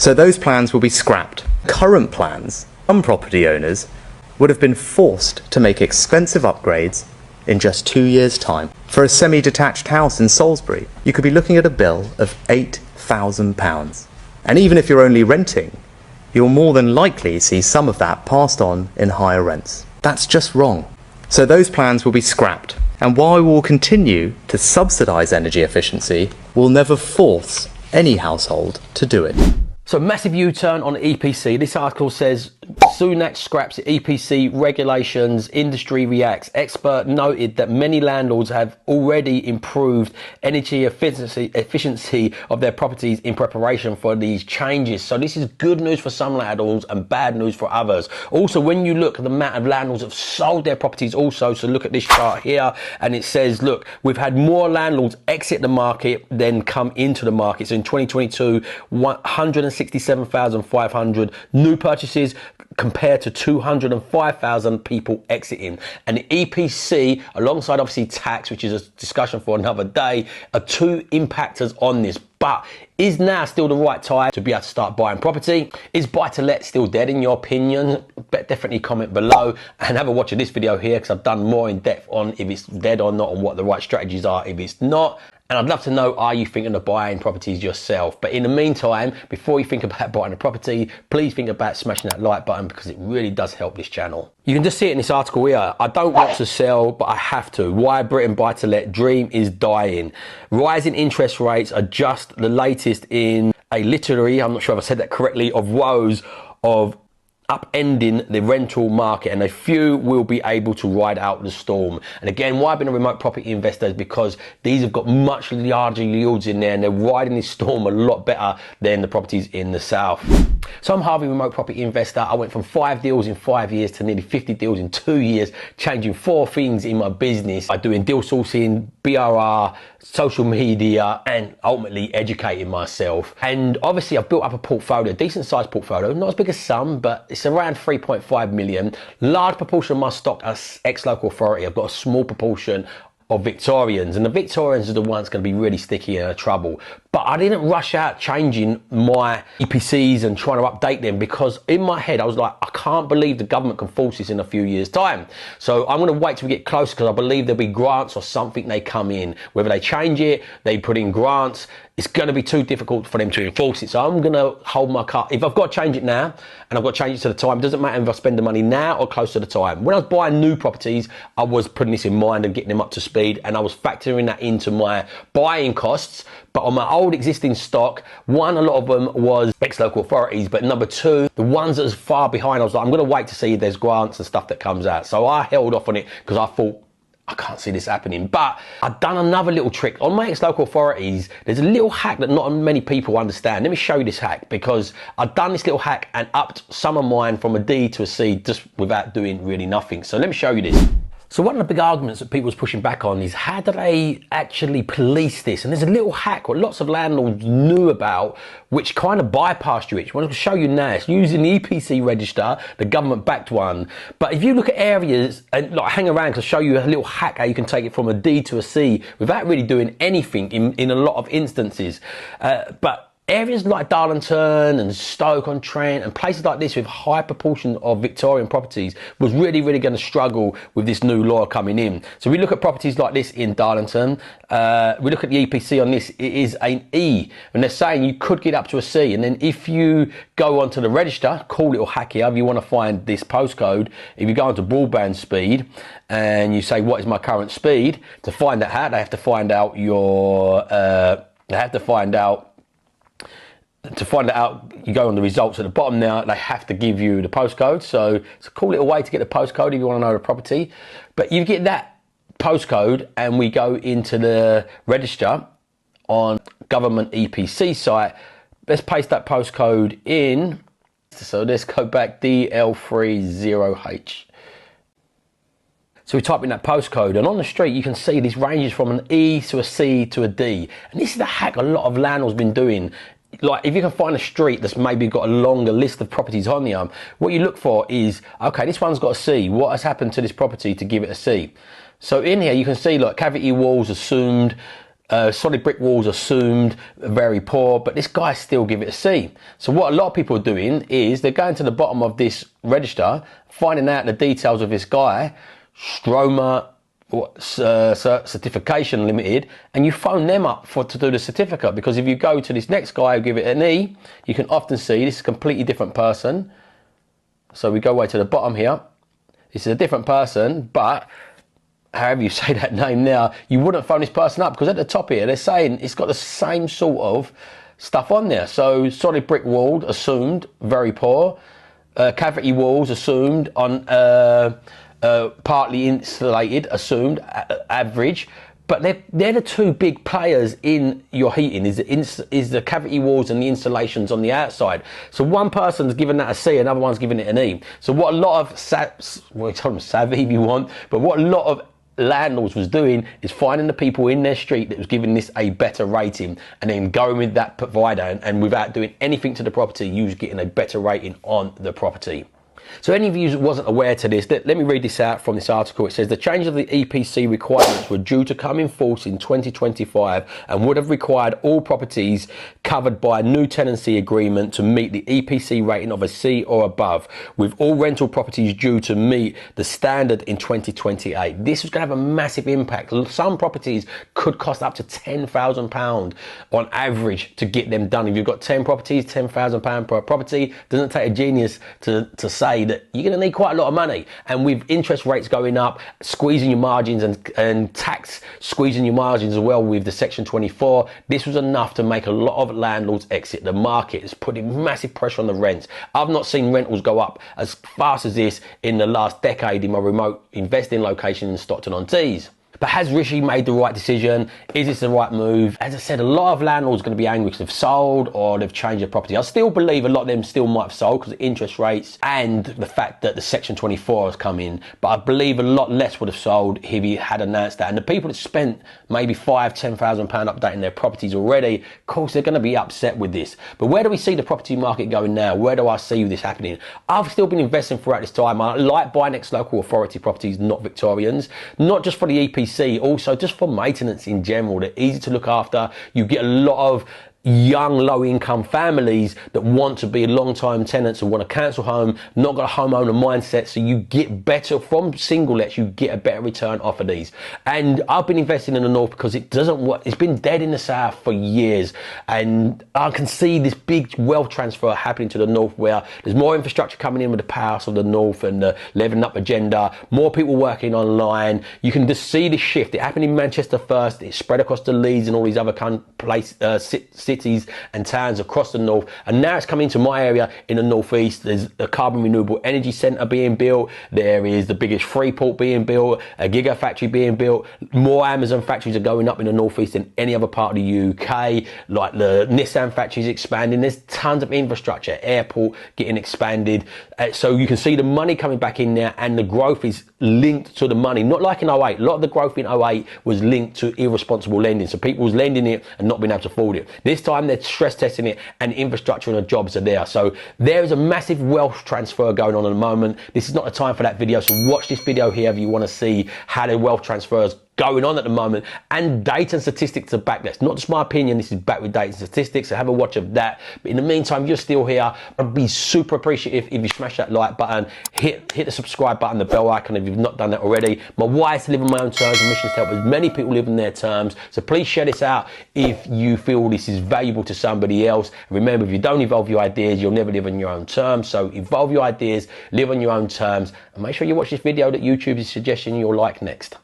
So those plans will be scrapped. Current plans, some property owners would have been forced to make expensive upgrades in just 2 years' time. For a semi-detached house in Salisbury, you could be looking at a bill of £8,000. And even if you're only renting, you'll more than likely see some of that passed on in higher rents. That's just wrong. So those plans will be scrapped. And while we will continue to subsidise energy efficiency, we'll never force any household to do it. So massive U-turn on EPC. This article says Sunak scraps EPC regulations, industry reacts. Expert noted that many landlords have already improved energy efficiency of their properties in preparation for these changes. So this is good news for some landlords and bad news for others. Also, when you look at the amount of landlords that have sold their properties also, so look at this chart here, and it says, look, we've had more landlords exit the market than come into the market. So in 2022, 167,500 new purchases compared to 205,000 people exiting. And the EPC, alongside obviously tax, which is a discussion for another day, are two impactors on this. But is now still the right time to be able to start buying property? Is buy to let still dead in your opinion? Definitely comment below and have a watch of this video here, because I've done more in depth on if it's dead or not and what the right strategies are if it's not. And I'd love to know, are you thinking of buying properties yourself? But in the meantime, before you think about buying a property, please think about smashing that like button, because it really does help this channel. You can just see it in this article here. I don't want to sell, but I have to. Why Britain buy-to-let dream is dying. Rising interest rates are just the latest in a literary, I'm not sure if I said that correctly, of woes of upending the rental market, and a few will be able to ride out the storm. And again, why I've been a remote property investor is because these have got much larger yields in there, and they're riding this storm a lot better than the properties in the south. So I'm Harvey, remote property investor. I went from 5 deals in 5 years to nearly 50 deals in 2 years, changing 4 things in my business by doing deal sourcing, BRR, social media, and ultimately educating myself. And obviously I've built up a portfolio, a decent sized portfolio, not as big as some, but it's around 3.5 million. Large proportion of my stock as ex-local authority. I've got a small proportion of Victorians, and the Victorians are the ones going to be really sticky and trouble. But I didn't rush out changing my EPCs and trying to update them, because in my head I was like, I can't believe the government can force this in a few years time. So I'm going to wait till we get close, because I believe there'll be grants or something they come in, whether they change it, they put in grants, it's going to be too difficult for them to enforce it. So I'm going to hold my cut. If I've got to change it now, and I've got to change it to the time, it doesn't matter if I spend the money now or close to the time. When I was buying new properties, I was putting this in mind and getting them up to speed, and I was factoring that into my buying costs. But on my old existing stock, one, a lot of them was ex-local authorities, but number two, the ones that was far behind, I was like, I'm going to wait to see if there's grants and stuff that comes out. So I held off on it because I thought, I can't see this happening. But I've done another little trick. On my ex-local authorities, there's a little hack that not many people understand. Let me show you this hack, because I've done this little hack and upped some of mine from a D to a C just without doing really nothing. So let me show you this. So one of the big arguments that people was pushing back on is, how do they actually police this? And there's a little hack what lots of landlords knew about, which kind of bypassed you. Which I'm going to show you now. It's using the EPC register, the government-backed one. But if you look at areas and like hang around to show you a little hack how you can take it from a D to a C without really doing anything in a lot of instances. But areas like Darlington and Stoke-on-Trent and places like this with high proportion of Victorian properties was really going to struggle with this new law coming in. So we look at properties like this in Darlington, we look at the EPC on this, it is an E, and they're saying you could get up to a C. And then if you go onto the register, cool little hack here, if you want to find this postcode, if you go onto broadband speed and you say what is my current speed, to find that out, they have to find out your, to find that out, you go on the results at the bottom now, they have to give you the postcode. So it's a cool little way to get the postcode if you want to know the property. But you get that postcode and we go into the register on government EPC site. Let's paste that postcode in. So let's go back DL30H. So we type in that postcode, and on the street you can see this ranges from an E to a C to a D. And this is the hack a lot of landlords been doing. Like, if you can find a street that's maybe got a longer list of properties on here, what you look for is, okay, this one's got a C. What has happened to this property to give it a C? So in here you can see, like, cavity walls assumed, Solid brick walls assumed, very poor, but this guy still give it a C. So what a lot of people are doing is they're going to the bottom of this register, finding out the details of this guy, Stroma Certification Limited, and you phone them up to do the certificate. Because if you go to this next guy who give it an E, you can often see this is a completely different person. So we go way to the bottom here. This is a different person, but however you say that name now, you wouldn't phone this person up, because at the top here, they're saying it's got the same sort of stuff on there. So solid brick walled, assumed, very poor. Cavity walls, assumed, on partly insulated, assumed, average. But they're the two big players in your heating, is the cavity walls and the insulations on the outside. So one person's given that a C, another one's giving it an E. So what a lot of savvy if you want, but what a lot of landlords was doing is finding the people in their street that was giving this a better rating, and then going with that provider, and without doing anything to the property, you was getting a better rating on the property. So any of you who wasn't aware to this, let me read this out from this article. It says the change of the EPC requirements were due to come in force in 2025 and would have required all properties covered by a new tenancy agreement to meet the EPC rating of a C or above, with all rental properties due to meet the standard in 2028. This was going to have a massive impact. Some properties could cost up to £10,000 on average to get them done. If you've got 10 properties, £10,000 per property, doesn't take a genius to say that you're going to need quite a lot of money. And with interest rates going up, squeezing your margins, and tax squeezing your margins as well with the Section 24, this was enough to make a lot of landlords exit the market. It's putting massive pressure on the rents. I've not seen rentals go up as fast as this in the last decade in my remote investing location in Stockton-on-Tees. But has Rishi made the right decision? Is this the right move? As I said, a lot of landlords are going to be angry because they've sold or they've changed their property. I still believe a lot of them still might have sold because of interest rates and the fact that the Section 24 has come in. But I believe a lot less would have sold if he had announced that. And the people that spent maybe £5,000, £10,000 updating their properties already, of course, they're going to be upset with this. But where do we see the property market going now? Where do I see this happening? I've still been investing throughout this time. I like buying ex-local authority properties, not Victorians, not just for the EPC, also just for maintenance in general. They're easy to look after. You get a lot of young low-income families that want to be long-time tenants and want to council home, not got a homeowner mindset, so you get better from single lets, you get a better return off of these. And I've been investing in the north because it doesn't work. It's been dead in the south for years, and I can see this big wealth transfer happening to the north, where there's more infrastructure coming in with the power of the north and the levelling up agenda, more people working online. You can just see the shift. It happened in Manchester first, it spread across the Leeds and all these other cities and towns across the north, and now it's coming to my area in the northeast. There's a carbon renewable energy centre being built. There is the biggest Freeport being built, a gigafactory being built. More Amazon factories are going up in the northeast than any other part of the UK. Like the Nissan factories expanding. There's tons of infrastructure, airport getting expanded. So you can see the money coming back in there, and the growth is linked to the money. Not like in 08. A lot of the growth in 08 was linked to irresponsible lending. So people was lending it and not being able to afford it. This time they're stress testing it, and infrastructure and the jobs are there. So there is a massive wealth transfer going on at the moment. This is not the time for that video, so watch this video here if you want to see how the wealth transfers going on at the moment, and data and statistics to back this. Not just my opinion, this is backed with data and statistics, so have a watch of that. But in the meantime, if you're still here, I'd be super appreciative if you smash that like button, hit the subscribe button, the bell icon if you've not done that already. My why is to live on my own terms, my mission is to help as many people live on their terms. So please share this out if you feel this is valuable to somebody else. Remember, if you don't evolve your ideas, you'll never live on your own terms. So evolve your ideas, live on your own terms, and make sure you watch this video that YouTube is suggesting you'll like next.